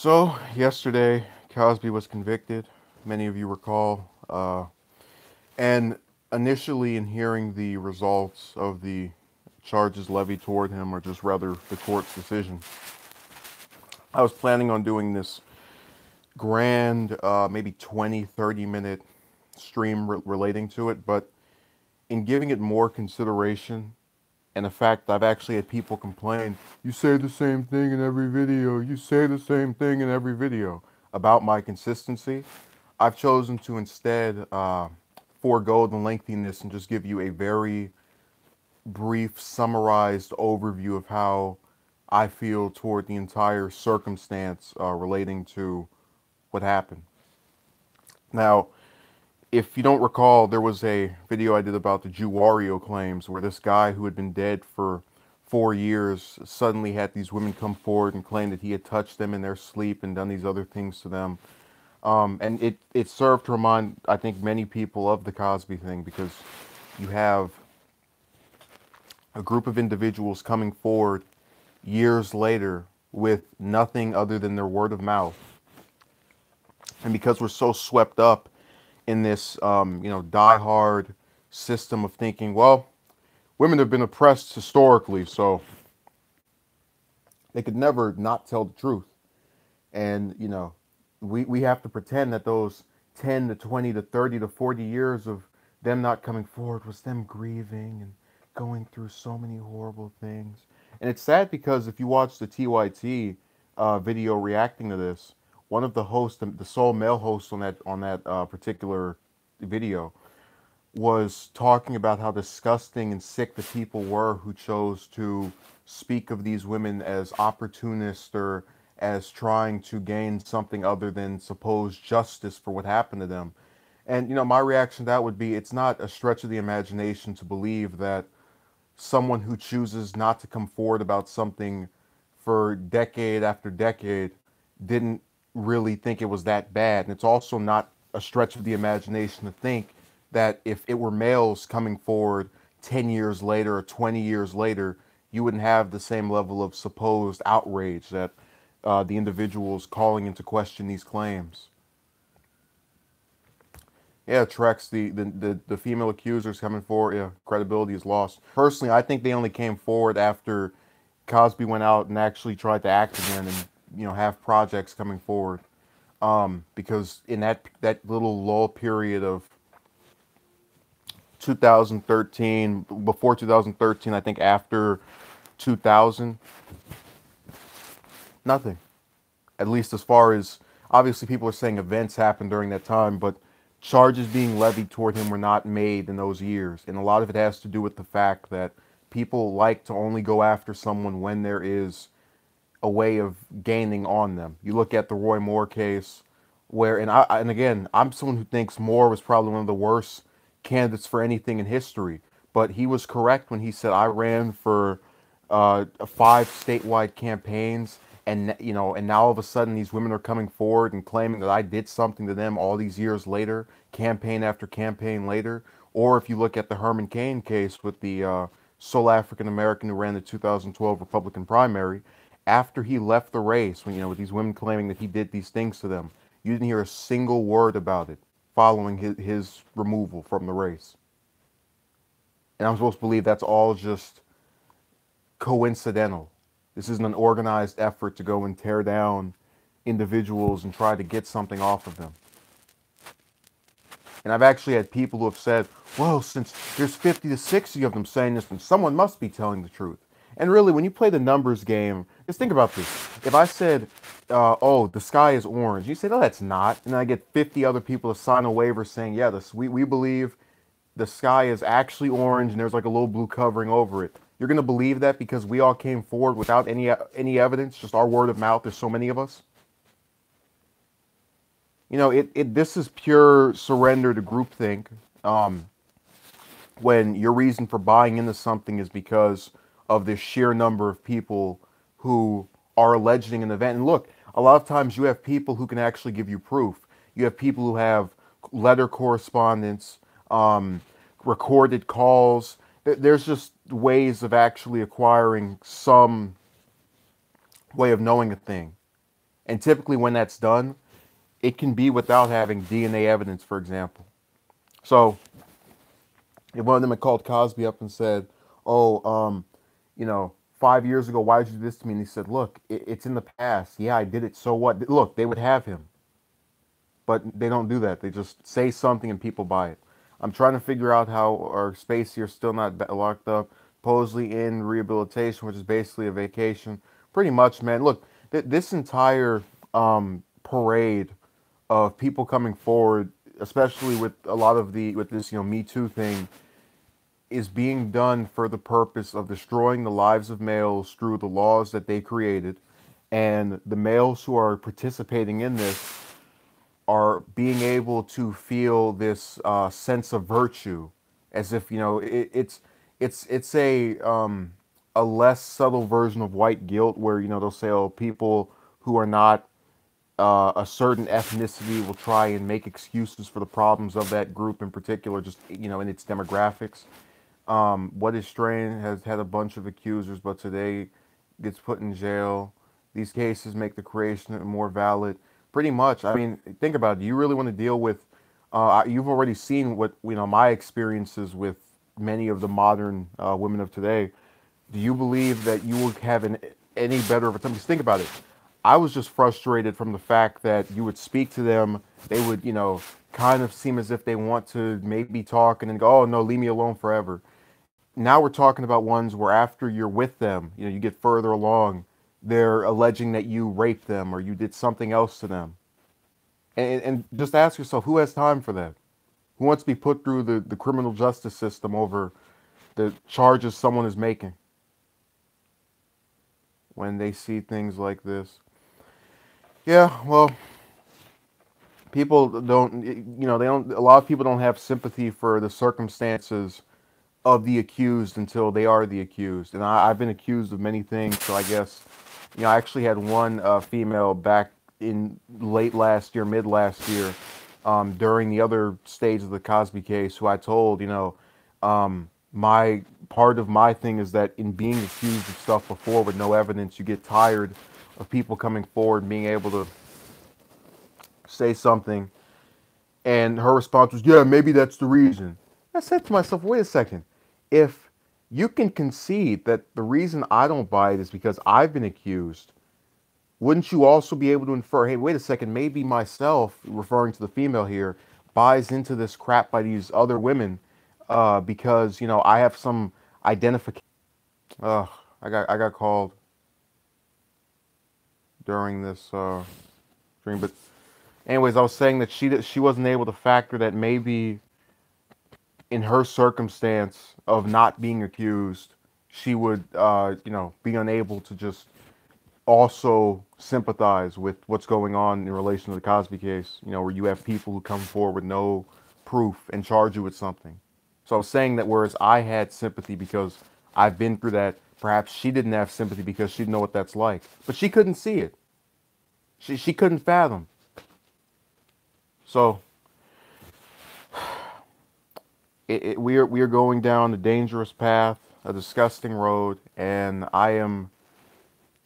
So, yesterday, Cosby was convicted. Many of you recall. And initially, in hearing the results of the charges levied toward him, or just rather the court's decision, I was planning on doing this grand, maybe 20, 30 minute stream relating to it. But in giving it more consideration, and the fact I've actually had people complain, you say the same thing in every video, you say the same thing in every video about my consistency, I've chosen to instead forego the lengthiness and just give you a very brief, summarized overview of how I feel toward the entire circumstance relating to what happened. Now, if you don't recall, there was a video I did about the Jew Wario claims where this guy who had been dead for 4 years suddenly had these women come forward and claim that he had touched them in their sleep and done these other things to them. And it served to remind, I think, many people of the Cosby thing, because you have a group of individuals coming forward years later with nothing other than their word of mouth. And because we're so swept up in this, diehard system of thinking, well, women have been oppressed historically, so they could never not tell the truth. And, we have to pretend that those 10 to 20 to 30 to 40 years of them not coming forward was them grieving and going through so many horrible things. And it's sad because if you watch the TYT video reacting to this, one of the hosts, the sole male host on that particular video, was talking about how disgusting and sick the people were who chose to speak of these women as opportunists or as trying to gain something other than supposed justice for what happened to them. And, my reaction to that would be, it's not a stretch of the imagination to believe that someone who chooses not to come forward about something for decade after decade didn't really think it was that bad. And it's also not a stretch of the imagination to think that if it were males coming forward 10 years later or 20 years later, you wouldn't have the same level of supposed outrage that the individuals calling into question these claims. Yeah, Trex, the female accusers coming forward, yeah, credibility is lost. Personally, I think they only came forward after Cosby went out and actually tried to act again and, have projects coming forward. Because in that little lull period of 2013, before 2013, I think after 2000, nothing. At least as far as, obviously people are saying events happened during that time, but charges being levied toward him were not made in those years. And a lot of it has to do with the fact that people like to only go after someone when there is a way of gaining on them. You look at the Roy Moore case, where, and again, I'm someone who thinks Moore was probably one of the worst candidates for anything in history, but he was correct when he said, I ran for 5 statewide campaigns, and and now all of a sudden these women are coming forward and claiming that I did something to them all these years later, campaign after campaign later. Or if you look at the Herman Cain case with the sole African American who ran the 2012 Republican primary, after he left the race, when with these women claiming that he did these things to them, you didn't hear a single word about it following his removal from the race. And I'm supposed to believe that's all just coincidental. This isn't an organized effort to go and tear down individuals and try to get something off of them. And I've actually had people who have said, well, since there's 50 to 60 of them saying this, then someone must be telling the truth. And really, when you play the numbers game, just think about this. If I said, oh, the sky is orange, you say, no, that's not. And then I get 50 other people to sign a waiver saying, yeah, we believe the sky is actually orange and there's like a little blue covering over it. You're going to believe that because we all came forward without any evidence, just our word of mouth. There's so many of us. This is pure surrender to groupthink. When your reason for buying into something is because of the sheer number of people who are alleging an event. And look, a lot of times you have people who can actually give you proof. You have people who have letter correspondence, recorded calls. There's just ways of actually acquiring some way of knowing a thing. And typically, when that's done, it can be without having DNA evidence, for example. So, if one of them had called Cosby up and said, "Oh, 5 years ago, why did you do this to me?" And he said, "Look, it's in the past. Yeah, I did it. So what?" Look, they would have him, but they don't do that. They just say something and people buy it. I'm trying to figure out how our space here is still not locked up, supposedly in rehabilitation, which is basically a vacation. Pretty much, man. Look, this entire parade of people coming forward, especially with a lot of the with this Me Too thing, is being done for the purpose of destroying the lives of males through the laws that they created, and the males who are participating in this are being able to feel this sense of virtue, as if it's a less subtle version of white guilt, where they'll say, "Oh, people who are not a certain ethnicity will try and make excuses for the problems of that group in particular, just in its demographics." What is Strain has had a bunch of accusers, but today gets put in jail. These cases make the creation more valid. Pretty much. I mean, think about it. Do you really want to deal with? You've already seen what my experiences with many of the modern women of today. Do you believe that you will have any better of a time? Because think about it. I was just frustrated from the fact that you would speak to them, they would, kind of seem as if they want to maybe talk and then go, "Oh no, leave me alone forever." Now we're talking about ones where after you're with them, you get further along, they're alleging that you raped them or you did something else to them. And just ask yourself, who has time for that? Who wants to be put through the criminal justice system over the charges someone is making when they see things like this? Yeah, well, people don't, they don't, a lot of people don't have sympathy for the circumstances of the accused until they are the accused. And I've been accused of many things, so I guess, I actually had one female back in late last year, mid last year, during the other stage of the Cosby case, who I told, my part of my thing is that in being accused of stuff before with no evidence, you get tired of people coming forward and being able to say something. And her response was, "Yeah, maybe that's the reason." I said to myself, wait a second. If you can concede that the reason I don't buy it is because I've been accused, wouldn't you also be able to infer, hey, wait a second, maybe myself, referring to the female here, buys into this crap by these other women because, I have some identification. Uh, I got called during this stream. But anyways, I was saying that she wasn't able to factor that maybe in her circumstance of not being accused, she would, be unable to just also sympathize with what's going on in relation to the Cosby case, where you have people who come forward with no proof and charge you with something. So I was saying that whereas I had sympathy because I've been through that, perhaps she didn't have sympathy because she didn't know what that's like. But she couldn't see it. She couldn't fathom. So we are going down a dangerous path, a disgusting road, and I am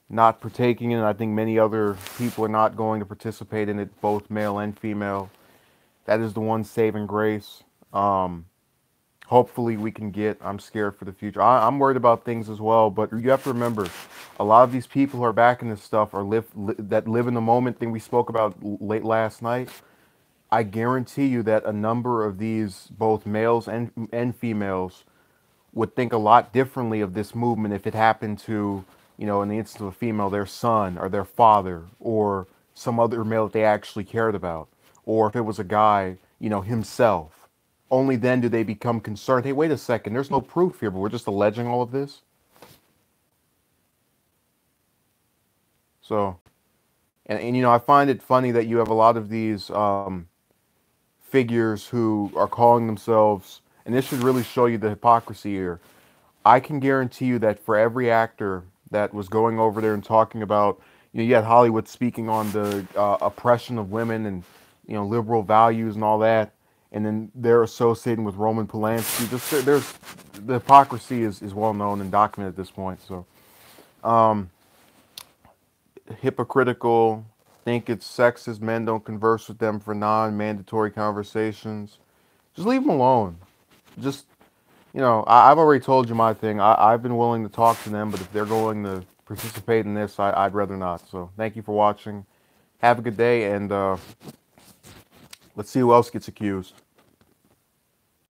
not partaking in it. I think many other people are not going to participate in it, both male and female. That is the one saving grace. Hopefully we can get. I'm scared for the future. I'm worried about things as well, but you have to remember, a lot of these people who are backing this stuff are that live in the moment thing we spoke about late last night. I guarantee you that a number of these, both males and females, would think a lot differently of this movement if it happened to, in the instance of a female, their son or their father or some other male that they actually cared about. Or if it was a guy, himself. Only then do they become concerned. Hey, wait a second, there's no proof here, but we're just alleging all of this. So, and I find it funny that you have a lot of these figures who are calling themselves, and this should really show you the hypocrisy here. I can guarantee you that for every actor that was going over there and talking about, you had Hollywood speaking on the oppression of women and, liberal values and all that, and then they're associating with Roman Polanski. Just there's the hypocrisy is well known and documented at this point. So hypocritical, think it's sexist men don't converse with them for non-mandatory conversations, just leave them alone. Just, I've already told you my thing. I've been willing to talk to them, but if they're going to participate in this, I'd rather not. So thank you for watching. Have a good day, and let's see who else gets accused.